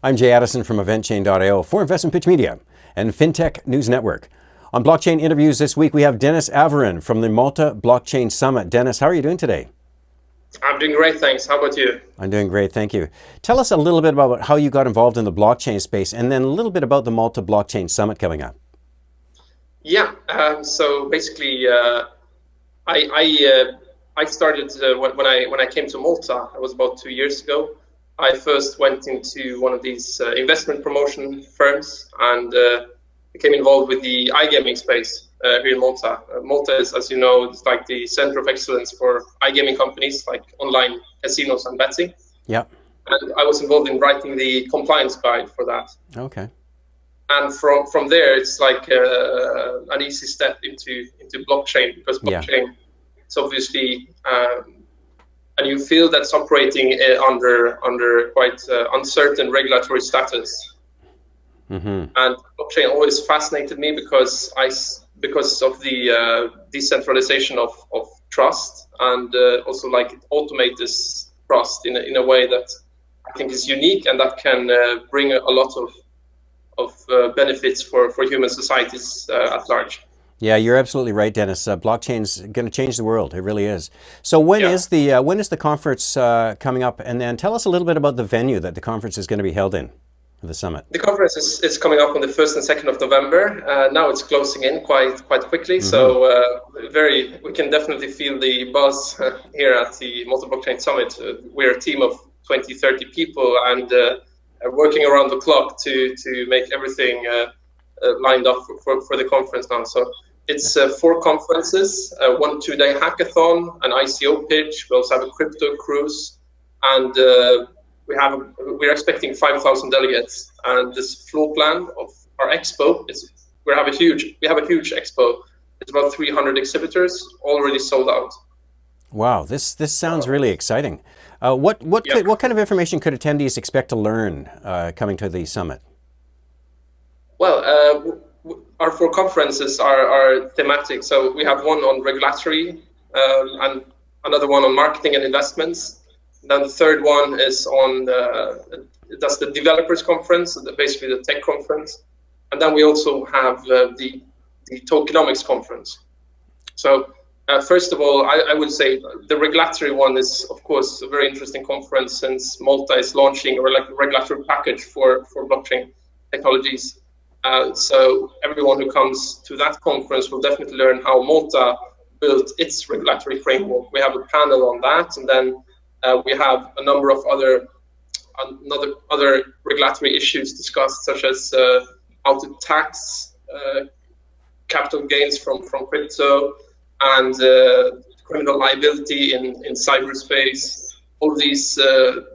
I'm Jay Addison from EventChain.io for Investment Pitch Media and FinTech News Network. On blockchain interviews this week, we have Dennis Avorin from the Malta Blockchain Summit. Dennis, how are you doing today? I'm doing great, thanks. How about you? I'm doing great, thank you. Tell us a little bit about how you got involved in the blockchain space and then a little bit about the Malta Blockchain Summit coming up. Yeah, so basically, I started when I came to Malta. It was about 2 years ago. I first went into one of these investment promotion firms and became involved with the iGaming space here in Malta. Malta is, as you know, it's like the center of excellence for iGaming companies like online casinos and betting. Yeah. And I was involved in writing the compliance guide for that. Okay. And from there, it's like an easy step into blockchain, because blockchain is obviously a new field that's operating under quite uncertain regulatory status. Mm-hmm. And blockchain always fascinated me because of the decentralization of trust, and also like it automates this trust in a way that I think is unique, and that can bring a lot of benefits for human societies at large. Yeah, you're absolutely right, Dennis. Blockchain's going to change the world. It really is. So when is the conference coming up? And then tell us a little bit about the venue that the conference is going to be held in for the summit. The conference is coming up on the 1st and 2nd of November. Now it's closing in quite quickly. Mm-hmm. So we can definitely feel the buzz here at the Malta Blockchain Summit. We're a team of 20, 30 people, and working around the clock to make everything lined up for the conference now. So it's 4 conferences, 1 2-day hackathon, an ICO pitch. We also have a crypto cruise, and we're expecting 5,000 delegates. And this floor plan of our expo is we have a huge expo. It's about 300 exhibitors, already sold out. Wow, this sounds really exciting. What kind of information could attendees expect to learn coming to the summit? Well, our 4 conferences are thematic. So we have one on regulatory, and another one on marketing and investments. Then the third one is on that's the developers conference, basically the tech conference. And then we also have the tokenomics conference. So first of all, I would say the regulatory one is, of course, a very interesting conference, since Malta is launching a regulatory package for blockchain technologies. So everyone who comes to that conference will definitely learn how Malta built its regulatory framework. We have a panel on that, and then we have a number of other regulatory issues discussed, such as how to tax capital gains from crypto, and criminal liability in cyberspace. All these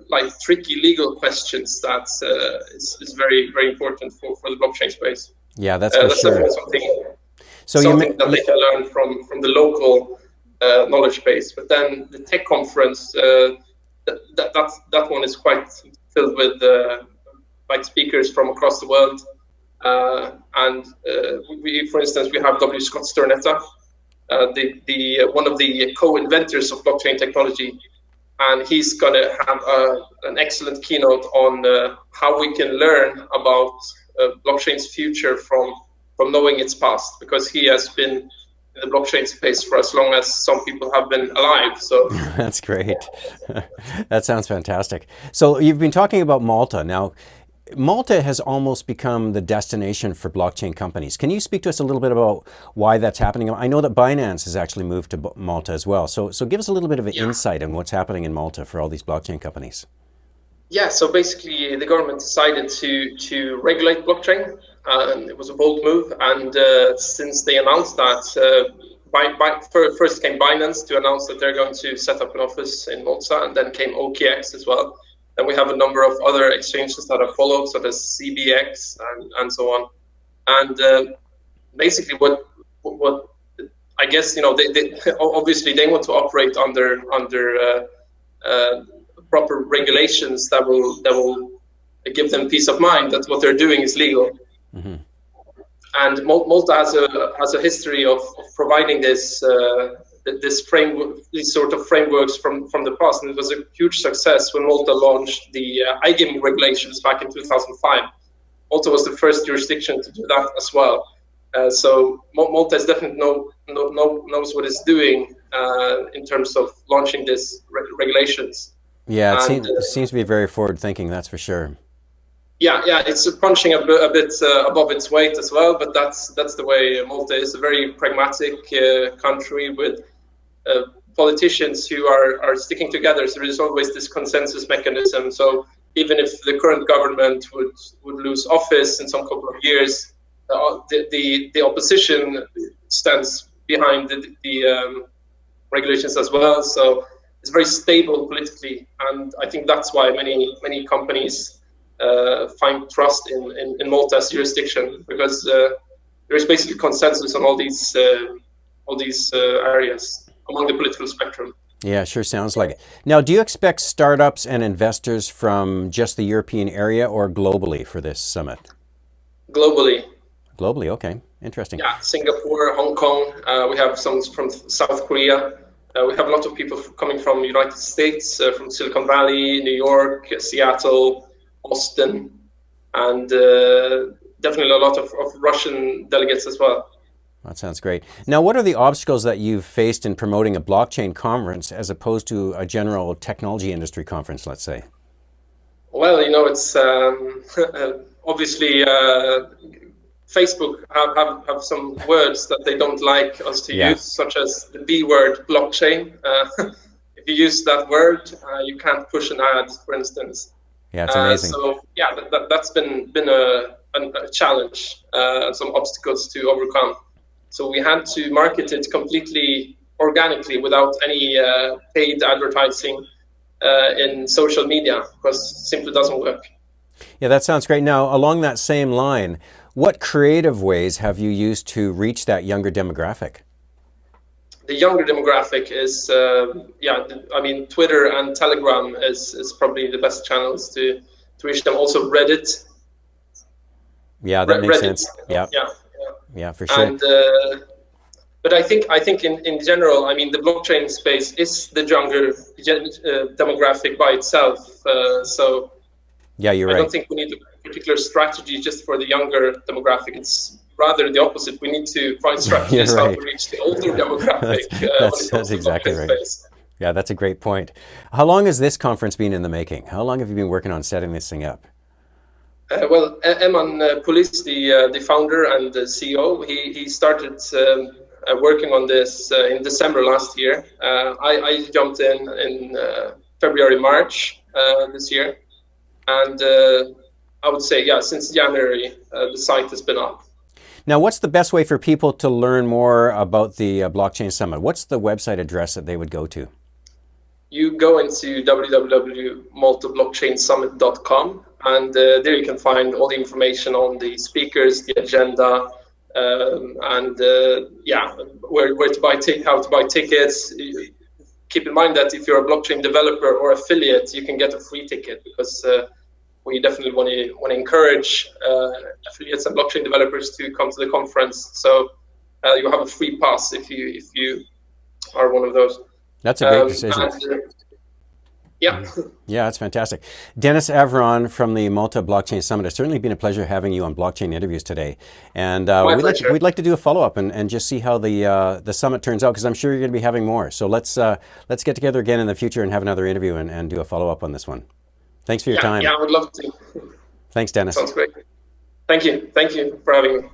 like tricky legal questions that is very, very important for the blockchain space. Yeah, that's for sure. Something that they can learn from the local knowledge base. But then the tech conference, that one is quite filled with like speakers from across the world. And for instance, we have W. Scott Sternetta, one of the co-inventors of blockchain technology. And he's going to have an excellent keynote on how we can learn about blockchain's future from knowing its past, because he has been in the blockchain space for as long as some people have been alive. So that's great. That sounds fantastic. So you've been talking about Malta. Now, Malta has almost become the destination for blockchain companies. Can you speak to us a little bit about why that's happening? I know that Binance has actually moved to Malta as well. So give us a little bit of an insight on what's happening in Malta for all these blockchain companies. Yeah, so basically the government decided to regulate blockchain. It was a bold move, and since they announced that, first came Binance to announce that they're going to set up an office in Malta, and then came OKX as well. Then we have a number of other exchanges that have followed, such as CBX and so on. And basically, what I guess, they obviously they want to operate under proper regulations that will give them peace of mind that what they're doing is legal. Mm-hmm. And Malta has a history of providing this these sort of frameworks from the past, and it was a huge success when Malta launched the iGaming regulations back in 2005. Malta was the first jurisdiction to do that as well. So Malta is definitely knows what it's doing in terms of launching these regulations. Yeah, And it seems to be very forward thinking, that's for sure. yeah, it's punching a bit above its weight as well. But that's the way Malta is. A very pragmatic country with politicians who are sticking together. So there's always this consensus mechanism. So even if the current government would lose office in some couple of years, the opposition stands behind the regulations as well. So it's very stable politically, and I think that's why many companies find trust in Malta's jurisdiction, because there is basically consensus on all these areas among the political spectrum. Yeah, sure sounds like it. Now, do you expect startups and investors from just the European area or globally for this summit? Globally. Globally, okay. Interesting. Yeah, Singapore, Hong Kong. We have some from South Korea. We have a lot of people coming from the United States, from Silicon Valley, New York, Seattle, Austin, and definitely a lot of Russian delegates as well. That sounds great. Now, what are the obstacles that you've faced in promoting a blockchain conference as opposed to a general technology industry conference, let's say? Well, it's obviously Facebook have some words that they don't like us to use, such as the B word, blockchain. If you use that word, you can't push an ad, for instance. Yeah, it's amazing. So yeah, that's been a challenge, some obstacles to overcome. So we had to market it completely organically without any paid advertising in social media, because it simply doesn't work. Yeah, that sounds great. Now, along that same line, what creative ways have you used to reach that younger demographic? The younger demographic is, Twitter and Telegram is probably the best channels to reach them. Also Reddit. Yeah, that makes Reddit. sense. Yeah. Yeah, for sure. And but I think in general, the blockchain space is the younger demographic by itself. So yeah, you're right. I don't think we need a particular strategy just for the younger demographic. It's rather the opposite. We need to find strategies how to reach the older demographic. That's exactly right. Space. Yeah, that's a great point. How long has this conference been in the making? How long have you been working on setting this thing up? Well, Eman Pulis, the founder and the CEO, he started working on this in December last year. I jumped in February, March this year. And I would say, since January, the site has been up. Now, what's the best way for people to learn more about the Blockchain Summit? What's the website address that they would go to? You go into www.maltablockchainsummit.com, and there you can find all the information on the speakers, the agenda, and where to buy how to buy tickets. Keep in mind that if you're a blockchain developer or affiliate, you can get a free ticket, because we definitely want to encourage affiliates and blockchain developers to come to the conference. So you have a free pass if you are one of those. That's a great decision. Yeah, that's fantastic. Dennis Avorin from the Malta Blockchain Summit. It's certainly been a pleasure having you on Blockchain Interviews today. And we'd like to do a follow-up and just see how the summit turns out, because I'm sure you're going to be having more. So let's get together again in the future and have another interview and do a follow-up on this one. Thanks for your time. Yeah, I would love to. Thanks, Dennis. Sounds great. Thank you for having me.